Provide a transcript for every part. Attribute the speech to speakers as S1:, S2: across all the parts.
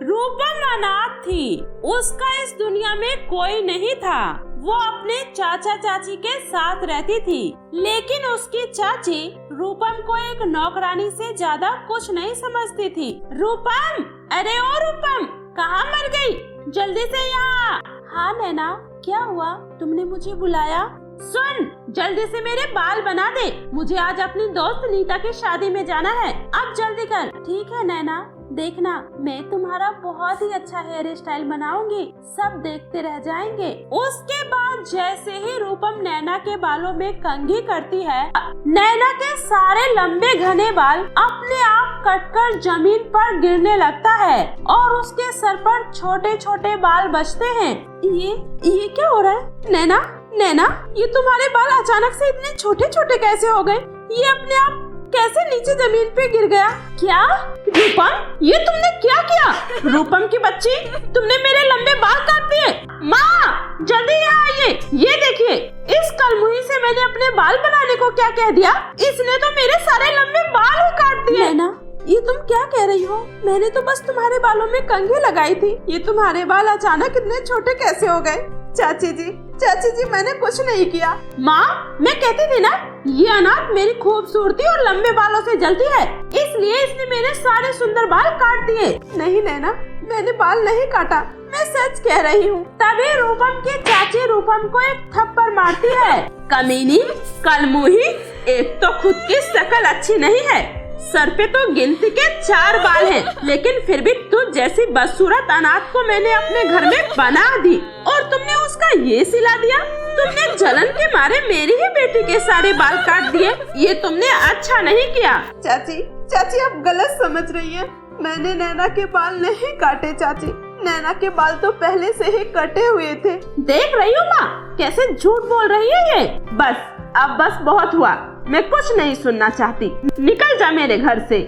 S1: रूपम अनाथ थी, उसका इस दुनिया में कोई नहीं था। वो अपने चाचा चाची के साथ रहती थी, लेकिन उसकी चाची रूपम को एक नौकरानी से ज्यादा कुछ नहीं समझती थी। रूपम, अरे ओ रूपम, कहाँ मर गई? जल्दी से यहाँ। हाँ नैना, क्या हुआ? तुमने मुझे बुलाया? सुन, जल्दी से मेरे बाल बना दे, मुझे आज अपनी दोस्त नीता की शादी में जाना है। अब जल्दी कर। ठीक है नैना, देखना मैं तुम्हारा बहुत ही अच्छा हेयर स्टाइल बनाऊंगी, सब देखते रह जाएंगे। उसके बाद जैसे ही रूपम नैना के बालों में कंघी करती है, नैना के सारे लंबे घने बाल अपने आप कटकर जमीन पर गिरने लगता है और उसके सर पर छोटे छोटे बाल बचते हैं। ये क्या हो रहा है? नैना, नैना, ये तुम्हारे बाल अचानक से इतने छोटे छोटे कैसे हो गए? ये अपने आप कैसे नीचे जमीन पे गिर गया? क्या रूपम, ये तुमने क्या किया? रूपम की बच्ची, तुमने मेरे लंबे बाल काट दिए। माँ, जल्दी यहाँ आइए। ये देखिए, इस कलमुही से मैंने अपने बाल बनाने को क्या कह दिया, इसने तो मेरे सारे लंबे बाल ही काट दिए। नैना, ये तुम क्या कह रही हो? मैंने तो बस तुम्हारे बालों में कंघी लगाई थी, ये तुम्हारे बाल अचानक इतने छोटे कैसे हो गए? चाची जी, मैंने कुछ नहीं किया। माँ, मैं कहती थी ना, ये अनाथ मेरी खूबसूरती और लंबे बालों से जलती है, इसलिए इसने मेरे सारे सुंदर बाल काट दिए। नहीं नैना, मैंने बाल नहीं काटा, मैं सच कह रही हूँ। तभी रूपम की चाची रूपम को एक थप्पड़ मारती है। कमीनी, कलमुही, एक तो खुद की शक्ल अच्छी नहीं है, सर पे तो गिनती के 4 बाल हैं, लेकिन फिर भी तू जैसी बदसूरत अनाथ को मैंने अपने घर में बना दी और तुमने उसका ये सिला दिया। तुमने जलन के मारे मेरी ही बेटी के सारे बाल काट दिए, ये तुमने अच्छा नहीं किया। चाची आप गलत समझ रही हैं, मैंने नैना के बाल नहीं काटे चाची, नैना के बाल तो पहले से ही कटे हुए थे। देख रही हो माँ, कैसे झूठ बोल रही है ये। बस बहुत हुआ, मैं कुछ नहीं सुनना चाहती, निकल जा मेरे घर से।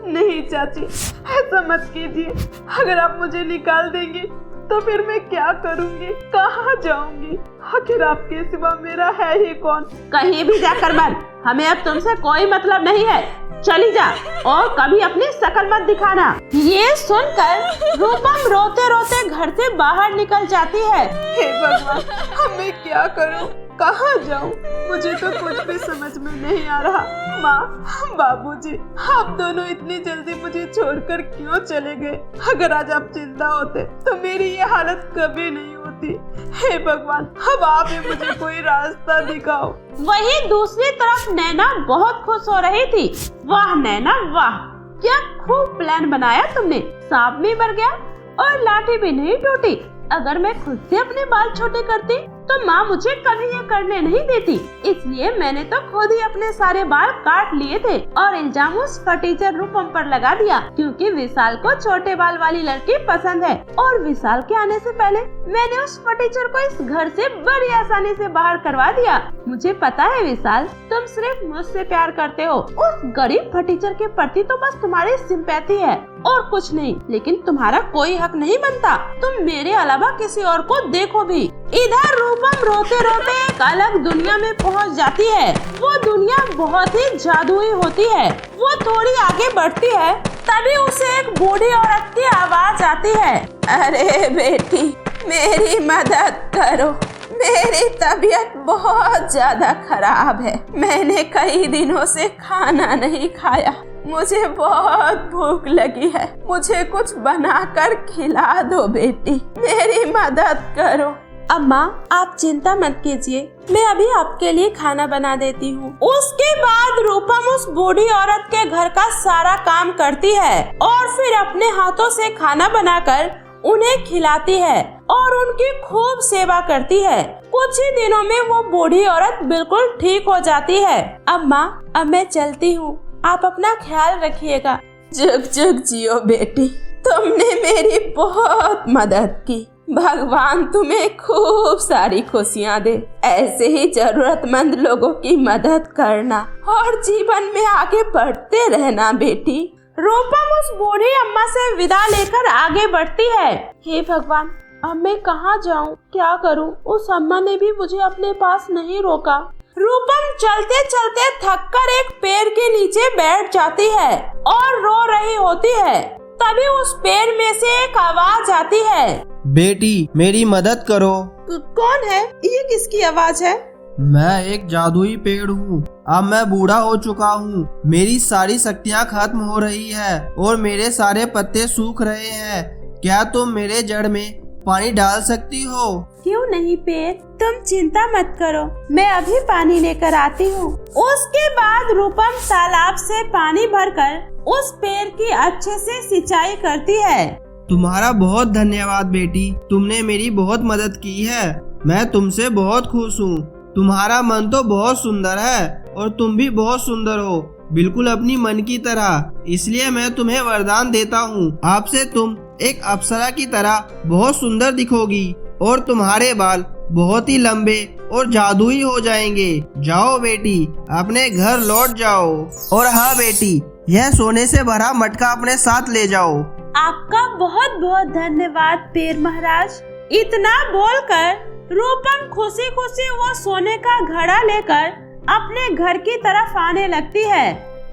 S1: नहीं चाची, ऐसा मत कीजिए, अगर आप मुझे निकाल देंगी तो फिर मैं क्या करूँगी, कहाँ जाऊँगी? आखिर आपके सिवा मेरा है ही कौन? कहीं भी जाकर मर, हमें अब तुमसे कोई मतलब नहीं है, चली जा और कभी अपनी शक्ल मत दिखाना। ये सुनकर रूपम रोते रोते घर से बाहर निकल जाती है। हे भगवान, अब मैं क्या करूं, कहाँ जाऊं? मुझे तो कुछ भी समझ में नहीं आ रहा। माँ, बाबूजी, आप दोनों इतनी जल्दी मुझे छोड़कर क्यों चले गए? अगर आज आप जिंदा होते तो मेरी ये हालत कभी नहीं होती। हे भगवान, अब आप ही मुझे कोई रास्ता दिखाओ। वहीं दूसरी तरफ नैना बहुत खुश हो रही थी। वाह नैना वाह, क्या खूब प्लान बनाया तुमने, सांप भी मर गया और लाठी भी नहीं टूटी। अगर मैं खुद से अपने बाल छोटे करती तो माँ मुझे कभी ये करने नहीं देती, इसलिए मैंने तो खुद ही अपने सारे बाल काट लिए थे और इल्जाम उस फटीचर रूपम पर लगा दिया, क्योंकि विशाल को छोटे बाल वाली लड़की पसंद है और विशाल के आने से पहले मैंने उस फटीचर को इस घर से बड़ी आसानी से बाहर करवा दिया। मुझे पता है विशाल, तुम सिर्फ मुझसे प्यार करते हो, उस गरीब फटीचर के प्रति तो बस तुम्हारी सिंपैथी है और कुछ नहीं, लेकिन तुम्हारा कोई हक नहीं बनता तुम मेरे अलावा किसी और को देखो भी। इधर रूपम रोते रोते एक अलग दुनिया में पहुंच जाती है। वो दुनिया बहुत ही जादुई होती है। वो थोड़ी आगे बढ़ती है, तभी उसे एक बूढ़ी औरत की आवाज आती है। अरे बेटी, मेरी मदद करो, मेरी तबीयत बहुत ज्यादा खराब है, मैंने कई दिनों से खाना नहीं खाया, मुझे बहुत भूख लगी है, मुझे कुछ बनाकर खिला दो बेटी, मेरी मदद करो। अम्मा, आप चिंता मत कीजिए, मैं अभी आपके लिए खाना बना देती हूँ। उसके बाद रूपम उस बूढ़ी औरत के घर का सारा काम करती है और फिर अपने हाथों से खाना बनाकर उन्हें खिलाती है और उनकी खूब सेवा करती है। कुछ ही दिनों में वो बूढ़ी औरत बिल्कुल ठीक हो जाती है। अम्मा, अब मैं चलती हूँ, आप अपना ख्याल रखिएगा। जुग जुग जियो बेटी, तुमने मेरी बहुत मदद की, भगवान तुम्हें खूब सारी खुशियाँ दे। ऐसे ही जरूरतमंद लोगों की मदद करना और जीवन में आगे बढ़ते रहना बेटी। रूपम उस बूढ़ी अम्मा से विदा लेकर आगे बढ़ती है। हे भगवान, अब मैं कहाँ जाऊँ, क्या करूँ? उस अम्मा ने भी मुझे अपने पास नहीं रोका। रूपम चलते चलते थककर एक पेड़ के नीचे बैठ जाती है और रो रही होती है। तभी उस पेड़ में से एक आवाज आती है।
S2: बेटी मेरी मदद करो।
S1: कौन है ये? किसकी आवाज है?
S2: मैं एक जादुई पेड़ हूँ। अब मैं बूढ़ा हो चुका हूँ। मेरी सारी शक्तियाँ खत्म हो रही है और मेरे सारे पत्ते सूख रहे हैं। क्या तुम मेरे जड़ में पानी डाल सकती हो?
S1: क्यों नहीं पेड़, तुम चिंता मत करो, मैं अभी पानी लेकर आती हूँ। उसके बाद रूपम तालाब से पानी भरकर उस पेड़ की अच्छे से सिंचाई करती है।
S2: तुम्हारा बहुत धन्यवाद बेटी, तुमने मेरी बहुत मदद की है। मैं तुमसे बहुत खुश हूँ। तुम्हारा मन तो बहुत सुंदर है और तुम भी बहुत सुंदर हो, बिल्कुल अपनी मन की तरह। इसलिए मैं तुम्हें वरदान देता हूँ, आपसे तुम एक अप्सरा की तरह बहुत सुंदर दिखोगी और तुम्हारे बाल बहुत ही लंबे और जादुई हो जाएंगे। जाओ बेटी, अपने घर लौट जाओ। और हाँ बेटी, यह सोने से भरा मटका अपने साथ ले जाओ।
S1: आपका बहुत बहुत धन्यवाद पेड़ महाराज। इतना बोलकर रूपम खुशी खुशी वो सोने का घड़ा लेकर अपने घर की तरफ आने लगती है।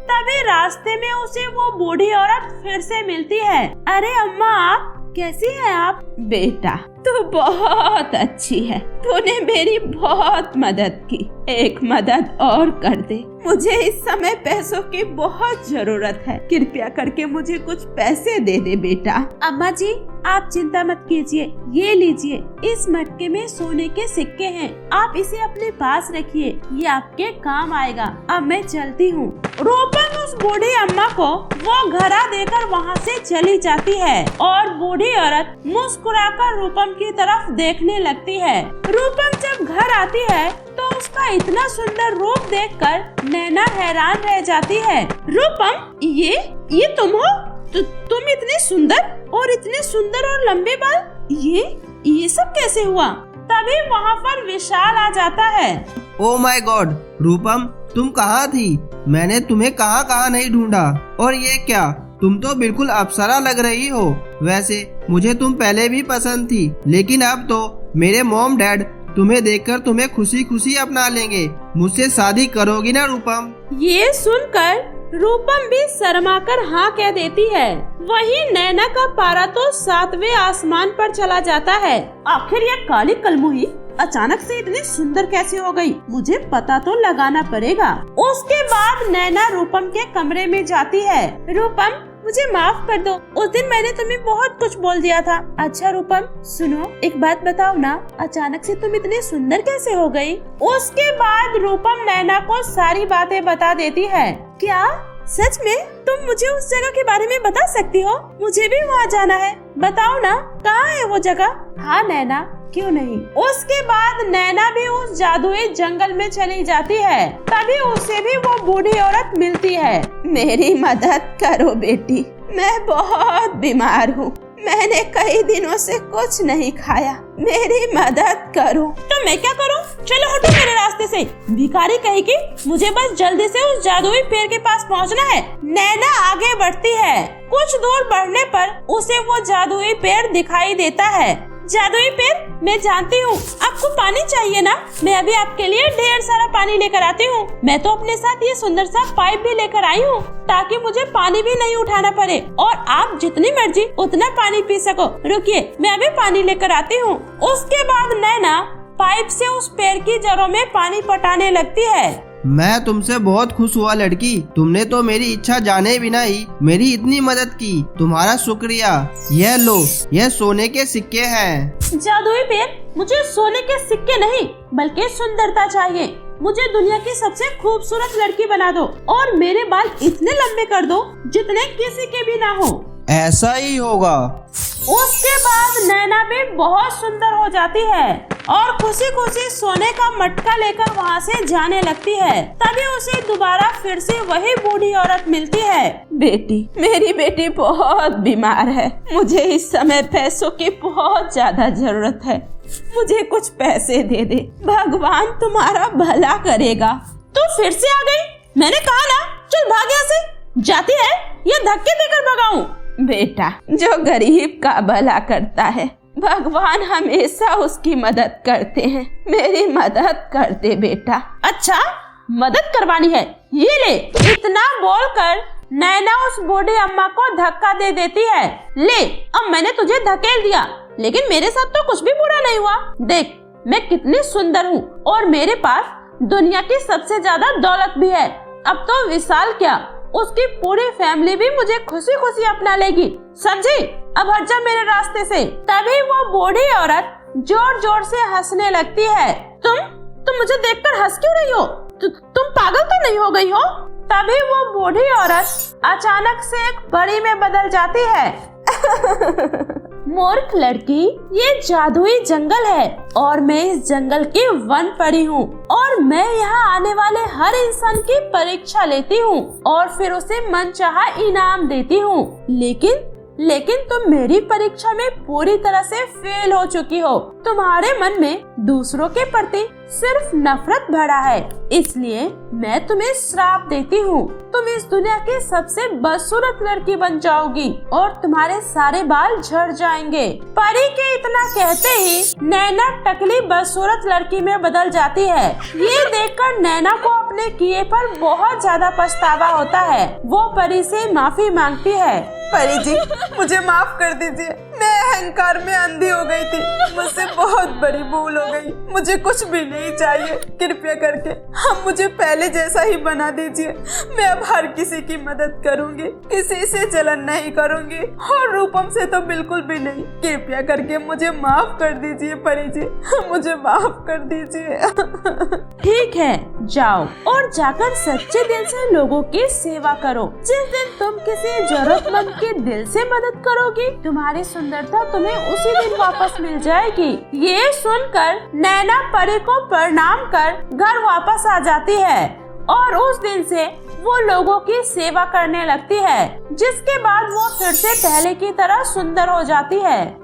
S1: तभी रास्ते में उसे वो बूढ़ी औरत फिर से मिलती है। अरे अम्मा, आप कैसी हैं आप? बेटा तू बहुत अच्छी है, तूने मेरी बहुत मदद की। एक मदद और कर दे, मुझे इस समय पैसों की बहुत जरूरत है। कृपया करके मुझे कुछ पैसे दे दे बेटा। अम्मा जी आप चिंता मत कीजिए, ये लीजिए, इस मटके में सोने के सिक्के हैं, आप इसे अपने पास रखिए, ये आपके काम आएगा। अब मैं चलती हूँ। रूपम उस बूढ़ी अम्मा को वो घड़ा देकर वहाँ से चली जाती है और बूढ़ी औरत मुस्कुराकर रूपम की तरफ देखने लगती है। रूपम जब घर आती है तो उसका इतना सुंदर रूप देखकर नैना हैरान रह जाती है। रूपम, ये तुम हो? तुम इतने सुंदर और लंबे बाल, ये सब कैसे हुआ? तभी वहाँ पर विशाल आ जाता है।
S2: ओ माय गॉड रूपम, तुम कहाँ थी? मैंने तुम्हें कहाँ नहीं ढूंढा। और ये क्या, तुम तो बिल्कुल अप्सरा लग रही हो। वैसे मुझे तुम पहले भी पसंद थी, लेकिन अब तो मेरे मॉम डैड तुम्हें देखकर तुम्हें खुशी खुशी अपना लेंगे। मुझसे शादी करोगी ना रूपम?
S1: ये सुनकर रूपम भी शर्माकर हाँ कह देती है। वहीं नैना का पारा तो 7वें आसमान पर चला जाता है। आखिर ये काली कलमुही अचानक से इतनी सुंदर कैसे हो गई? मुझे पता तो लगाना पड़ेगा। उसके बाद नैना रूपम के कमरे में जाती है। रूपम, मुझे माफ कर दो, उस दिन मैंने तुम्हें बहुत कुछ बोल दिया था। अच्छा रूपम सुनो, एक बात बताओ ना, अचानक से तुम इतनी सुंदर कैसे हो गई? उसके बाद रूपम नैना को सारी बातें बता देती है। क्या सच में? तुम मुझे उस जगह के बारे में बता सकती हो? मुझे भी वहाँ जाना है, बताओ ना कहाँ है वो जगह? हाँ नैना, क्यों नहीं। उसके बाद नैना भी उस जादुई जंगल में चली जाती है। तभी उसे भी वो बूढ़ी औरत मिलती है। मेरी मदद करो बेटी, मैं बहुत बीमार हूँ, मैंने कई दिनों से कुछ नहीं खाया, मेरी मदद करो। तो मैं क्या करूँ? चलो हटो मेरे रास्ते से। भिखारी कहेगी, मुझे बस जल्दी से उस जादुई पेड़ के पास पहुँचना है। नैना आगे बढ़ती है। कुछ दूर बढ़ने पर उसे वो जादुई पेड़ दिखाई देता है। जादुई पेड़, मैं जानती हूँ आपको पानी चाहिए ना, मैं अभी आपके लिए ढेर सारा पानी लेकर आती हूँ। मैं तो अपने साथ ये सुंदर सा पाइप भी लेकर आई हूँ ताकि मुझे पानी भी नहीं उठाना पड़े और आप जितनी मर्जी उतना पानी पी सको। रुकिए, मैं अभी पानी लेकर आती हूँ। उसके बाद नैना पाइप से उस पेड़ की जड़ों में पानी पटाने लगती है।
S2: मैं तुमसे बहुत खुश हुआ लड़की, तुमने तो मेरी इच्छा जाने बिना ही मेरी इतनी मदद की। तुम्हारा शुक्रिया। यह लो, यह सोने के सिक्के हैं।
S1: जादुई पेड़, मुझे सोने के सिक्के नहीं बल्कि सुंदरता चाहिए। मुझे दुनिया की सबसे खूबसूरत लड़की बना दो और मेरे बाल इतने लंबे कर दो जितने किसी के भी ना हो।
S2: ऐसा ही होगा।
S1: उसके बाद नैना भी बहुत सुंदर हो जाती है और खुशी खुशी सोने का मटका लेकर वहाँ से जाने लगती है। तभी उसे दोबारा फिर से वही बूढ़ी औरत मिलती है। बेटी, मेरी बेटी बहुत बीमार है, मुझे इस समय पैसों की बहुत ज्यादा जरूरत है, मुझे कुछ पैसे दे दे, भगवान तुम्हारा भला करेगा। तो फिर से आ गई? मैंने कहा ना, चल भाग यहाँ से। जाती है या धक्के देकर भगाऊं? बेटा, जो गरीब का भला करता है भगवान हमेशा उसकी मदद करते हैं, मेरी मदद कर दे बेटा। अच्छा, मदद करवानी है, ये ले। इतना बोलकर नैना उस बूढ़ी अम्मा को धक्का दे देती है। ले, अब मैंने तुझे धकेल दिया, लेकिन मेरे साथ तो कुछ भी बुरा नहीं हुआ। देख, मैं कितनी सुंदर हूँ और मेरे पास दुनिया की सबसे ज्यादा दौलत भी है। अब तो विशाल क्या, उसकी पूरी फैमिली भी मुझे खुशी खुशी अपना लेगी, समझी? अब हट जा मेरे रास्ते से। तभी वो बूढ़ी औरत जोर जोर से हंसने लगती है। तुम मुझे देखकर हंस क्यों रही हो? तुम पागल तो नहीं हो गई हो? तभी वो बूढ़ी औरत अचानक से एक परी में बदल जाती है। मूर्ख लड़की, ये जादुई जंगल है और मैं इस जंगल की वन परी हूँ और मैं यहाँ आने वाले हर इंसान की परीक्षा लेती हूँ और फिर उसे मनचाहा इनाम देती हूँ। लेकिन तुम मेरी परीक्षा में पूरी तरह से फेल हो चुकी हो। तुम्हारे मन में दूसरों के प्रति सिर्फ नफरत भरा है, इसलिए मैं तुम्हें श्राप देती हूँ। तुम इस दुनिया की सबसे बदसूरत लड़की बन जाओगी और तुम्हारे सारे बाल झड़ जाएंगे। परी के इतना कहते ही नैना टकली बदसूरत लड़की में बदल जाती है। ये देखकर नैना को अपने किए पर बहुत ज्यादा पछतावा होता है। वो परी से माफी मांगती है।
S3: परी जी, मुझे माफ कर दीजिए, मैं अहंकार में अंधी हो गई थी, मुझसे बहुत बड़ी भूल हो गई। मुझे कुछ भी नहीं चाहिए, कृपया करके हम मुझे पहले जैसा ही बना दीजिए। मैं अब हर किसी की मदद करूंगी, किसी से जलन नहीं करूंगी और रूपम से तो बिल्कुल भी नहीं। कृपया करके मुझे माफ कर दीजिए परी जी, मुझे माफ कर दीजिए।
S1: ठीक है, जाओ और जाकर सच्चे दिल से लोगों की सेवा करो। जिस दिन तुम किसी जरूरतमंद के दिल से मदद करोगी, तुम्हारी सुंदरता तुम्हें उसी दिन वापस मिल जाएगी। ये सुनकर नैना परी को प्रणाम कर घर वापस आ जाती है और उस दिन से वो लोगों की सेवा करने लगती है, जिसके बाद वो फिर से पहले की तरह सुंदर हो जाती है।